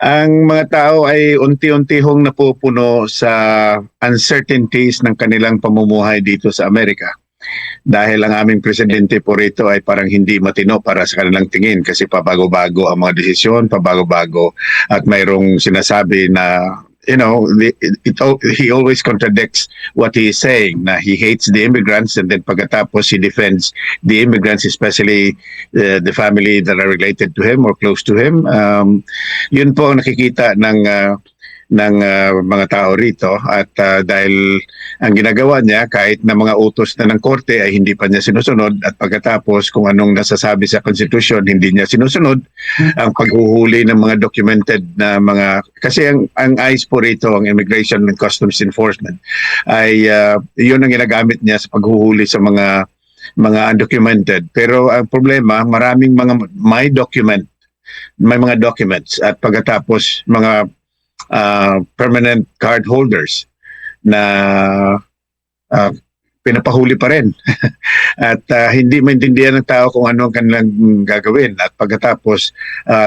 Ang mga tao ay unti-unti hong napupuno sa uncertainties ng kanilang pamumuhay dito sa Amerika. Dahil ang aming presidente po rito ay parang hindi matino para sa kanilang tingin kasi pabago-bago ang mga desisyon, pabago-bago at mayroong sinasabi na he always contradicts what he is saying na he hates the immigrants and then pagkatapos he defends the immigrants, especially the family that are related to him or close to him. Yun po ang nakikita ng mga tao rito at dahil ang ginagawa niya kahit na mga utos na ng korte ay hindi pa niya sinusunod at pagkatapos kung anong nasasabi sa konstitusyon hindi niya sinusunod ang paghuhuli ng mga documented na mga kasi ang ICE po rito ang Immigration and Customs Enforcement ay yun ang ginagamit niya sa paghuhuli sa mga undocumented pero ang problema maraming mga may mga documents at pagkatapos mga permanent card holders na pinapahuli pa rin at hindi maintindihan ng tao kung ano ang kanilang gagawin at pagkatapos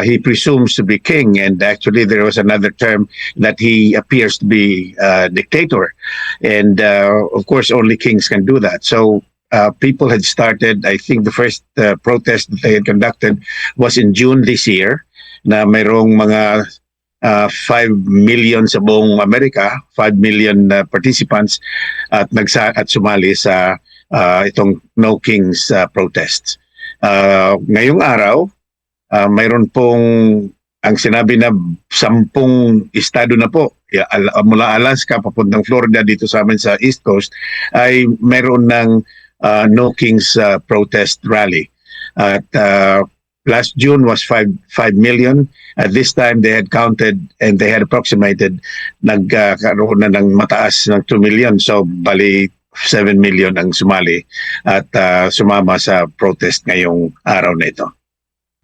he presumes to be king and actually there was another term that he appears to be dictator and of course only kings can do that. So people had started, I think the first protest that they had conducted was in June this year na mayroong mga 5 million sa buong Amerika, 5 million participants at sumali sa itong No Kings protests. Ngayong araw, mayroon pong ang sinabi na 10 estado na po, mula Alaska papuntang Florida dito sa amin sa East Coast, ay mayroon ng No Kings protest rally. At last June was 5 million. At this time, they had counted and they had approximated nagkaroon na ng mataas ng 2 million. So, bali 7 million ang sumali at sumama sa protest ngayong araw na ito.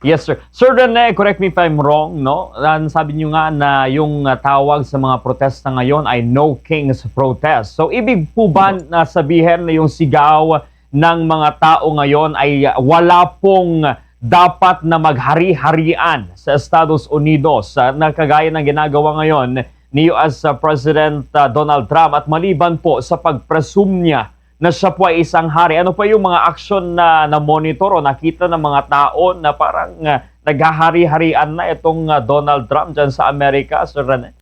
Yes, sir. Sir Rene, correct me if I'm wrong, no? Sabi niyo nga na yung tawag sa mga protesta ngayon ay No Kings Protest. So, ibig po ba na sabihin na yung sigaw ng mga tao ngayon ay wala pong dapat na maghari-harian sa Estados Unidos na kagaya ng ginagawa ngayon ni US President Donald Trump at maliban po sa pag-presume niya na siya po ay isang hari. Ano pa yung mga aksyon na monitor o nakita ng mga tao na parang naghahari-harian na itong Donald Trump dyan sa Amerika, Sir Rene?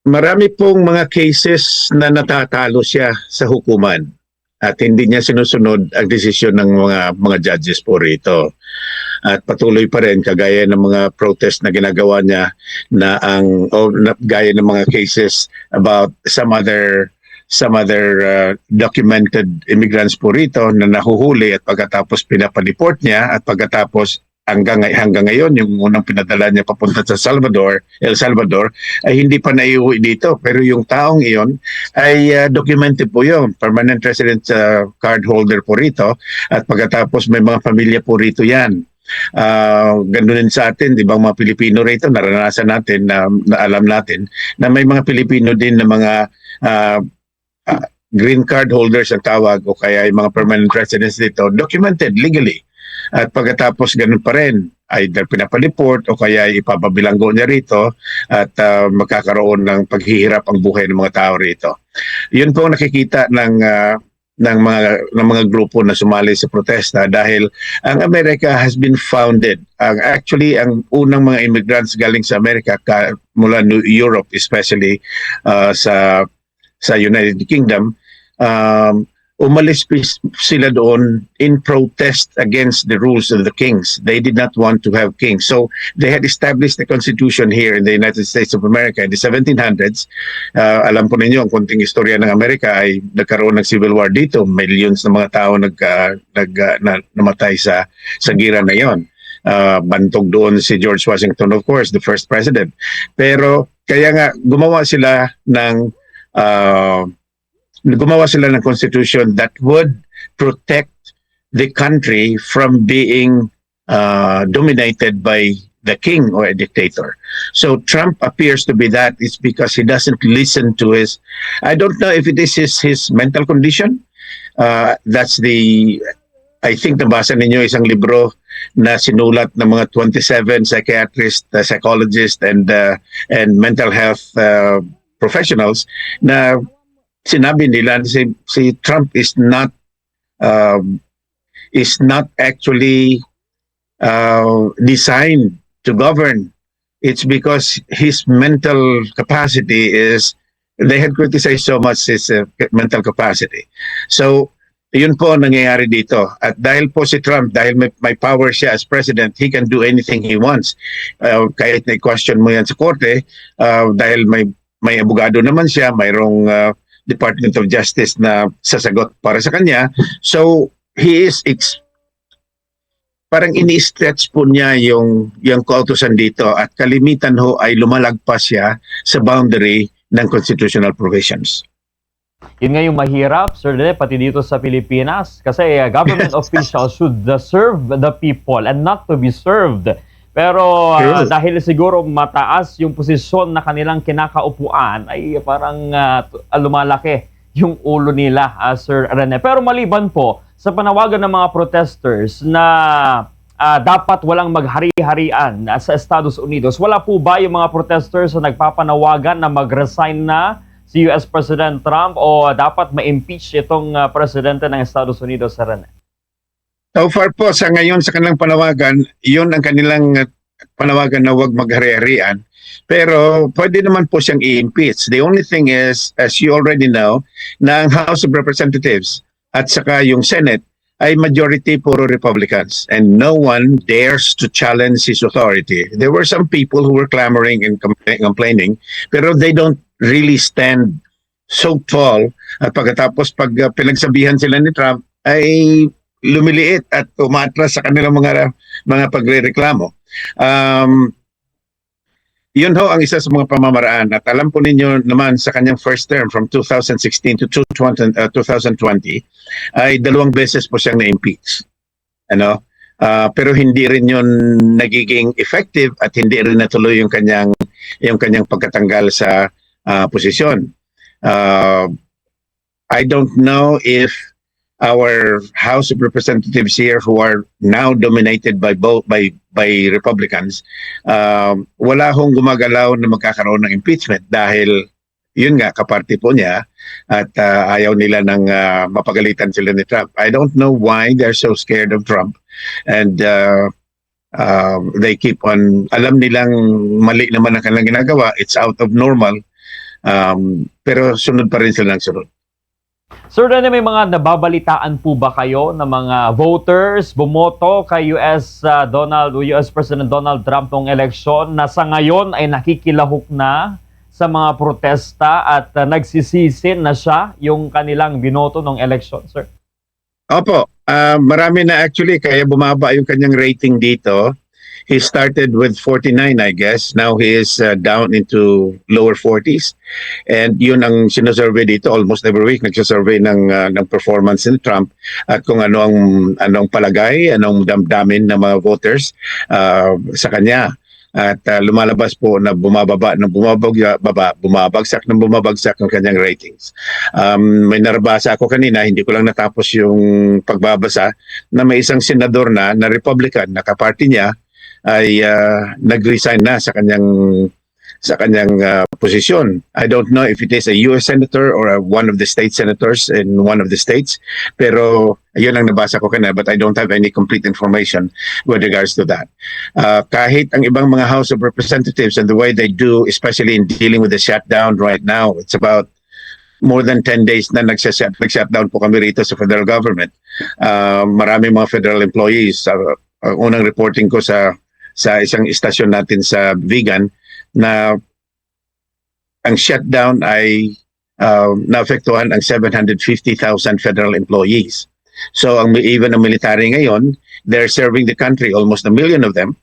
Marami pong mga cases na natatalo siya sa hukuman at hindi niya sinusunod ang desisyon ng mga judges po rito. At patuloy pa rin kagaya ng mga protest na ginagawa niya na gaya ng mga cases about some other documented immigrants po rito na nahuhuli at pagkatapos pinapa-deport niya at pagkatapos hanggang ngayon yung unang pinadala niya papunta sa El Salvador ay hindi pa naiuwi dito pero yung taong iyon ay documented po yun, permanent resident card holder po rito at pagkatapos may mga pamilya po rito yan. Ganun din sa atin, di ba mga Pilipino rito naranasan natin na alam natin na may mga Pilipino din na mga green card holders ang tawag o kaya yung mga permanent residents dito documented legally. At pagkatapos ganun pa rin, either pinapaliport o kaya ipapabilanggo niya rito at magkakaroon ng paghihirap ang buhay ng mga tao rito. Yun po nakikita ng mga grupo na sumali sa protesta dahil ang Amerika has been founded. Actually, ang unang mga immigrants galing sa Amerika mula Europe especially sa United Kingdom, umalis sila doon in protest against the rules of the kings. They did not want to have kings. So they had established a constitution here in the United States of America in the 1700s. Alam po ninyo, ang konting istorya ng Amerika ay nagkaroon ng civil war dito. Millions ng mga tao namatay sa gira na yon. Bantog doon si George Washington, of course, the first president. Pero kaya nga gumawa sila ng constitution that would protect the country from being dominated by the king or a dictator. So Trump appears to be that. It's because he doesn't listen to I don't know if it is his mental condition. I think nabasa ninyo isang libro na sinulat ng mga 27 psychiatrists, psychologists, and mental health professionals na sinabi nila si Trump uh, is not actually designed to govern. It's because his mental capacity is, they had criticized so much his mental capacity. So, yun po ang nangyayari dito. At dahil po si Trump, dahil may power siya as president, he can do anything he wants. Kahit na-question mo yan sa korte, dahil may abogado naman siya, mayroong Department of Justice na sasagot para sa kanya. So, he is parang ini-stretch po niya yung kautusan dito at kalimitan ho ay lumalagpas siya sa boundary ng constitutional provisions. Yun nga yung mahirap, Sir Rene, pati dito sa Pilipinas. Kasi government officials should serve the people and not to be served. Pero dahil siguro mataas yung posisyon na kanilang kinakaupuan, ay parang lumalaki yung ulo nila, Sir Rene. Pero maliban po sa panawagan ng mga protesters na dapat walang maghari-harian sa Estados Unidos, wala po ba yung mga protesters na nagpapanawagan na mag-resign na si US President Trump o dapat ma-impeach itong presidente ng Estados Unidos, Sir Rene? So far po, sa ngayon sa kanilang panawagan, yun ang kanilang panawagan na huwag maghari-harian. Pero pwede naman po siyang i-impeach. The only thing is, as you already know, na ang House of Representatives at saka yung Senate ay majority puro Republicans and no one dares to challenge his authority. There were some people who were clamoring and complaining, pero they don't really stand so tall. At pagkatapos pag pinagsabihan sila ni Trump ay lumiliit at umatras sa kanilang mga pagrereklamo. Yun ho ang isa sa mga pamamaraan at alam po ninyo naman sa kanyang first term from 2016 to 2020 ay 2 beses po siyang na-impeach. Pero hindi rin yun nagiging effective at hindi rin natuloy yung kanyang pagkatanggal sa posisyon. I don't know if our House of Representatives here who are now dominated by Republicans, wala hong gumagalaw na magkakaroon ng impeachment dahil yun nga, kaparte po niya at ayaw nila ng mapagalitan sila ni Trump. I don't know why they're so scared of Trump and they keep on, alam nilang mali naman ang kanilang ginagawa, it's out of normal, pero sunod pa rin sila ng sunod. Sir Rene, may mga nababalitaan po ba kayo na mga voters bumoto kay US President Donald Trump noong eleksyon na sa ngayon ay nakikilahok na sa mga protesta at nagsisisi na siya yung kanilang binoto noong eleksyon, sir? Opo, marami na actually kaya bumaba yung kanyang rating dito. He started with 49, I guess. Now he is down into lower 40s. And yun ang sinasurvey dito. Almost every week nagsasurvey ng performance ni Trump at kung anong palagay, anong damdamin ng mga voters sa kanya. At lumalabas po na bumabagsak ang kanyang ratings. May nabasa ako kanina, hindi ko lang natapos yung pagbabasa, na may isang senador na Republican, na kaparty niya, ay nag-resign na sa kanyang posisyon. I don't know if it is a US senator or one of the state senators in one of the states, pero yun ang nabasa ko kanina, but I don't have any complete information with regards to that. Kahit ang ibang mga House of Representatives and the way they do, especially in dealing with the shutdown right now, it's about more than 10 days na nag-shutdown po kami rito sa federal government. Marami mga federal employees. Unang reporting ko sa isang istasyon natin sa Vigan na ang shutdown ay naapektuhan ang 750,000 federal employees. So even ang military ngayon, they're serving the country, almost 1 million of them.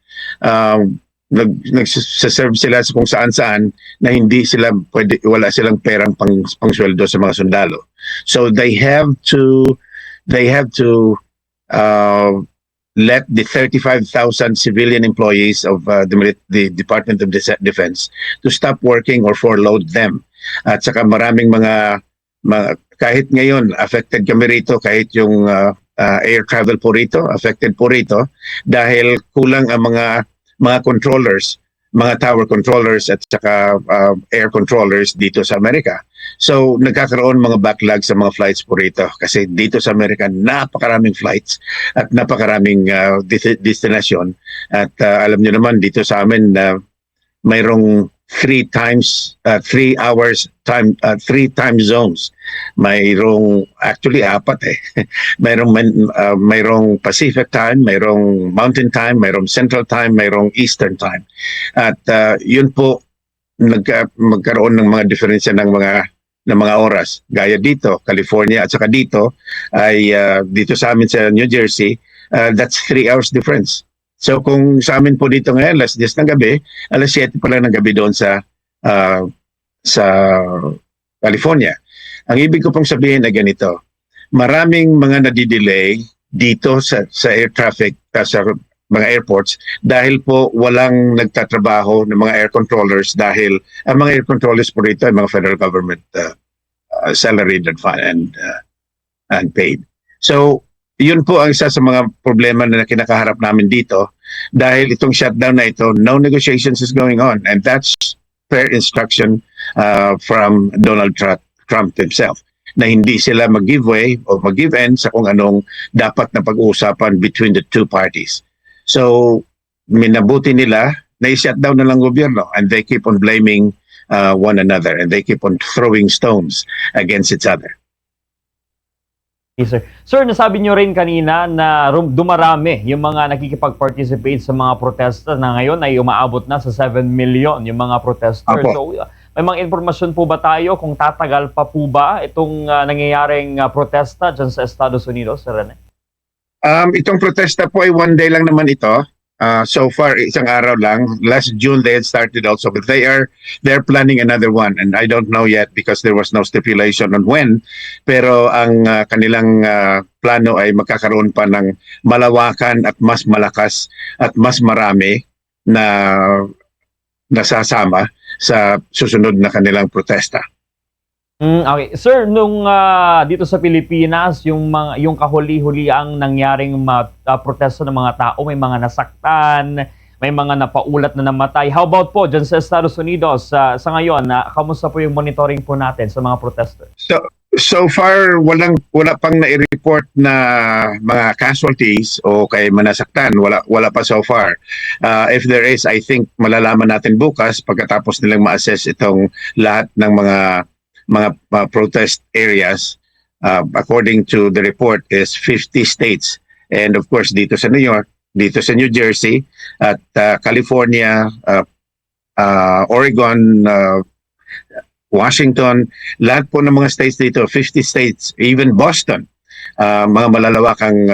Nagsaserve sila sa kung saan-saan na hindi sila wala silang perang pangsweldo sa mga sundalo. So they have to let the 35,000 civilian employees of the Department of Defense to stop working or furlough them. At saka maraming mga kahit ngayon affected kami rito, kahit yung air travel po rito, affected po rito dahil kulang ang mga controllers, mga tower controllers at saka air controllers dito sa Amerika. So nagkakaroon mga backlog sa mga flights po rito kasi dito sa Amerika napakaraming flights at napakaraming destination at alam niyo naman dito sa amin mayroong 3 time zones. Mayroong actually apat eh. mayroong Pacific time, mayroong Mountain time, mayroong Central time, mayroong Eastern time. At yun po magkaroon ng mga diferensya ng mga oras. Gaya dito, California at saka dito ay dito sa amin sa New Jersey, that's 3 hours difference. So kung sa amin po dito ngayon, alas 10 ng gabi, alas 7 pa lang ng gabi doon sa California. Ang ibig ko pong sabihin ay ganito, maraming mga nadidelay dito sa air traffic, sa mga airports, dahil po walang nagtatrabaho ng mga air controllers dahil ang mga air controllers po rito ay mga federal government salaried and paid. So, yun po ang isa sa mga problema na kinakaharap namin dito dahil itong shutdown na ito, no negotiations is going on and that's fair instruction from Donald Trump himself na hindi sila mag-give way o mag-give in sa kung anong dapat na pag-uusapan between the two parties. So, minabuti nila na i-shutdown na lang gobyerno and they keep on blaming one another and they keep on throwing stones against each other. Yes, sir. Sir, nasabi nyo rin kanina na dumarami yung mga nakikipag-participate sa mga protesta na ngayon ay umaabot na sa 7 million yung mga protesters. Apo. So, may mga informasyon po ba tayo kung tatagal pa po ba itong nangyayaring protesta dyan sa Estados Unidos, Sir Rene? Itong protesta po ay one day lang naman ito. So far, isang araw lang. Last June, they had started also, but they're planning another one, and I don't know yet because there was no stipulation on when. Pero ang kanilang plano ay magkakaroon pa ng malawakan at mas malakas at mas marami na nasasama sa susunod na kanilang protesta. Okay. Sir, nung dito sa Pilipinas, yung kahuli-huli ang nangyaring protesta ng mga tao, may mga nasaktan, may mga napaulat na namatay. How about po dyan sa Estados Unidos sa ngayon? Kamusta po yung monitoring po natin sa mga protesters? So far, wala pang nai-report na mga casualties o kay manasaktan. Wala pa so far. If there is, I think malalaman natin bukas pagkatapos nilang ma-assess itong lahat ng mga protest areas. According to the report is 50 states. And of course, dito sa New York, dito sa New Jersey, at California, Oregon, Washington, lahat po ng mga states dito, 50 states, even Boston, mga malalawakang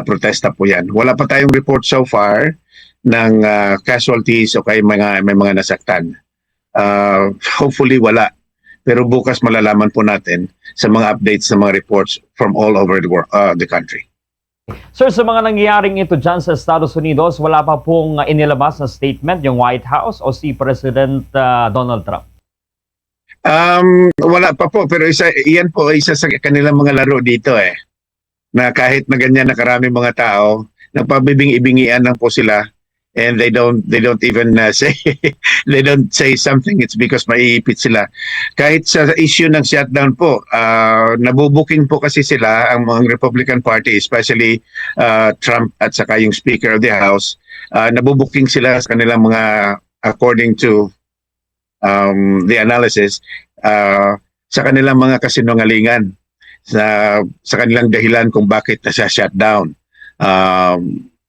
protesta po yan. Wala pa tayong report so far ng casualties o kay may mga nasaktan. Hopefully wala. Pero bukas malalaman po natin sa mga updates sa mga reports from all over the country. Sir, sa mga nangyayaring ito dyan sa Estados Unidos, wala pa pong inilabas na statement yung White House o si President Donald Trump? Wala pa po, pero iyan po isa sa kanilang mga laro dito eh. Na kahit na ganyan na karami mga tao, nagpabibing-ibingian lang po sila and they don't even say they don't say something. It's because maiipit sila. Kahit sa issue ng shutdown po, nabubuking po kasi sila ang mga Republican Party, especially Trump at saka yung Speaker of the House, nabubuking sila sa kanilang mga, according to the analysis, sa kanilang mga kasinungalingan, sa kanilang dahilan kung bakit nasa-shutdown.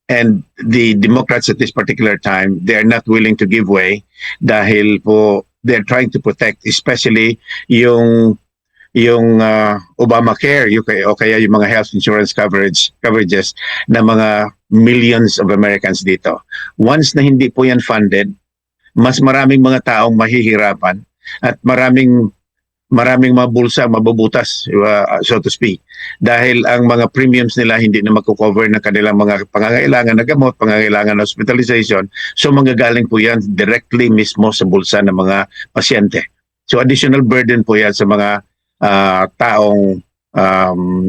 And the Democrats at this particular time, they are not willing to give way dahil po they're trying to protect especially yung Obamacare o kaya yung mga health insurance coverages na mga millions of Americans dito. Once na hindi po yan funded, mas maraming mga taong mahihirapan at maraming mga bulsa mabubutas, so to speak, dahil ang mga premiums nila hindi na magko-cover ng kanilang mga pangangailangan na gamot, pangangailangan na hospitalization. So manggagaling po yan directly mismo sa bulsa ng mga pasyente. So additional burden po yan sa mga taong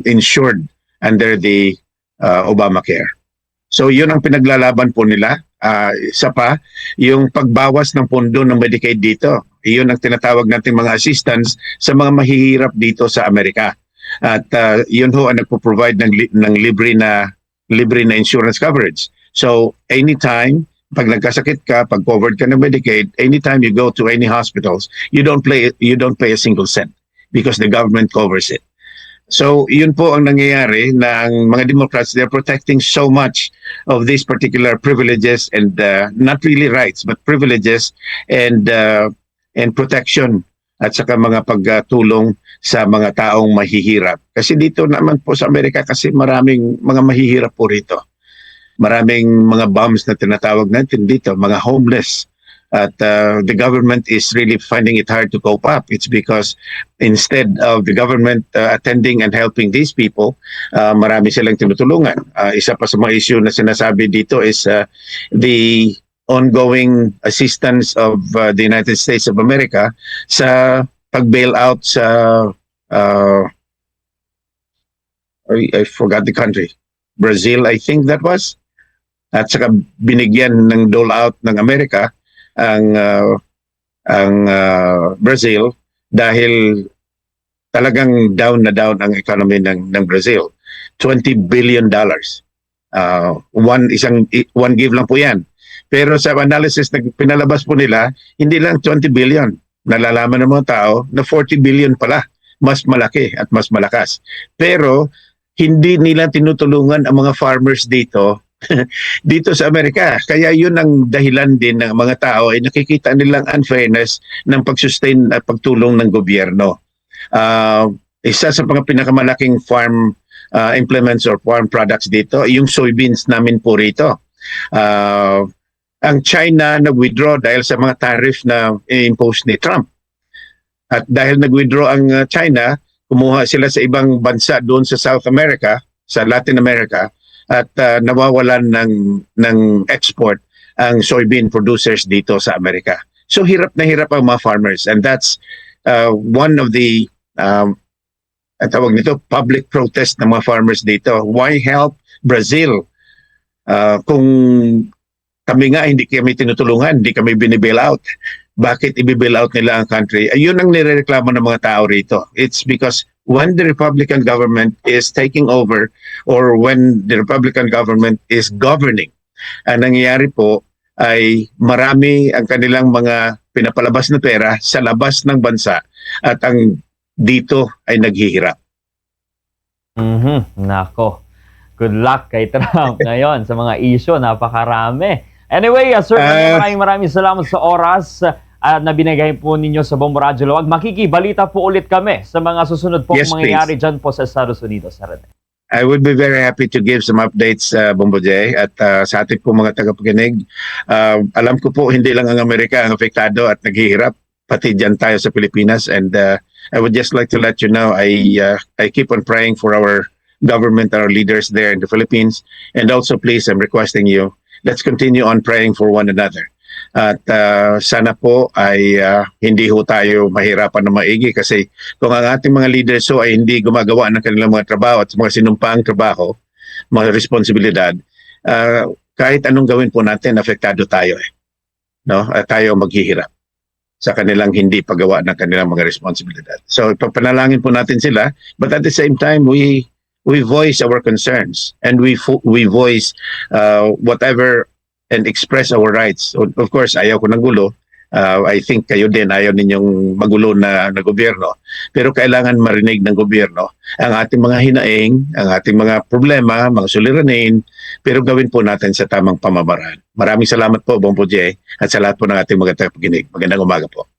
insured under the Obamacare. So yun ang pinaglalaban po nila. Isa pa, yung pagbawas ng pondo ng Medicaid dito. Iyon ang tinatawag nating mga assistance sa mga mahihirap dito sa Amerika. At yun ho ang nagpo-provide ng libre na insurance coverage. So anytime pag nagkasakit ka, pag covered ka ng Medicaid, anytime you go to any hospitals, you don't pay a single cent because the government covers it. So, yun po ang nangyayari na ang mga Democrats, they're protecting so much of these particular privileges and not really rights, but privileges and protection at saka mga pagtulong sa mga taong mahihirap. Kasi dito naman po sa Amerika kasi maraming mga mahihirap po rito. Maraming mga bums na tinatawag natin dito, mga homeless. At the government is really finding it hard to cope up. It's because instead of the government attending and helping these people, marami silang tinutulungan. Isa pa sa mga issue na sinasabi dito is the ongoing assistance of the United States of America sa pag-bailout sa I forgot the country. Brazil, I think that was. At saka binigyan ng dole-out ng Amerika ang Brazil dahil talagang down na down ang economy ng Brazil. $20 billion. One give lang po yan. Pero sa analysis na pinalabas po nila, hindi lang 20 billion. Nalalaman ng mga tao na 40 billion pala. Mas malaki at mas malakas. Pero hindi nila tinutulungan ang mga farmers dito dito sa Amerika. Kaya yun ang dahilan din ng mga tao ay nakikita nilang unfairness ng pag-sustain at pagtulong ng gobyerno. Isa sa mga pinakamalaking farm implements or farm products dito, yung soybeans namin po rito. Ang China nag-withdraw dahil sa mga tariff na impose ni Trump. At dahil nag-withdraw ang China, kumuha sila sa ibang bansa doon sa South America, sa Latin America, at nawawalan ng export ang soybean producers dito sa Amerika. So hirap na hirap ang mga farmers, and that's one of the ang tawag nito, public protest ng mga farmers dito. Why help Brazil kung kami nga hindi kami tinutulungan, hindi kami binibail out? Bakit i-bail out nila ang country? Ayun ang nirereklamo ng mga tao rito. It's because when the Republican government is taking over or when the Republican government is governing, ang nangyayari po ay marami ang kanilang mga pinapalabas na pera sa labas ng bansa at ang dito ay naghihirap. Nako. Good luck kay Trump ngayon sa mga issue. Napakarami. Anyway, sir, maraming salamat sa oras na binigay po ninyo sa Bombo Radyo Luwag. Makikibalita po ulit kami sa mga susunod pong mangyayari dyan po sa Estados Unidos, Sir. I would be very happy to give some updates, Bombo J, at sa ating po mga tagapakinig. Alam ko po, hindi lang ang Amerika ang apektado at naghihirap, pati dyan tayo sa Pilipinas. And I would just like to let you know, I keep on praying for our government, our leaders there in the Philippines. And also, please, I'm requesting you, let's continue on praying for one another. At sana po ay hindi ho tayo mahirapan na maigi kasi kung ang ating mga leaders so ay hindi gumagawa ng kanilang mga trabaho at mga sinumpaang trabaho, mga responsibilidad, kahit anong gawin po natin, apektado tayo no? At tayo maghihirap sa kanilang hindi paggawa ng kanilang mga responsibilidad. So papanalangin po natin sila, but at the same time we voice our concerns and we voice whatever and express our rights. Of course, ayaw ko ng gulo. I think kayo din ayaw ninyong magulo na gobyerno. Pero kailangan marinig ng gobyerno ang ating mga hinaing, ang ating mga problema, mga suliranin, pero gawin po natin sa tamang pamamaraan. Maraming salamat po, Bombo J, at sa lahat po ng ating mga tagapakinig. Magandang umaga po.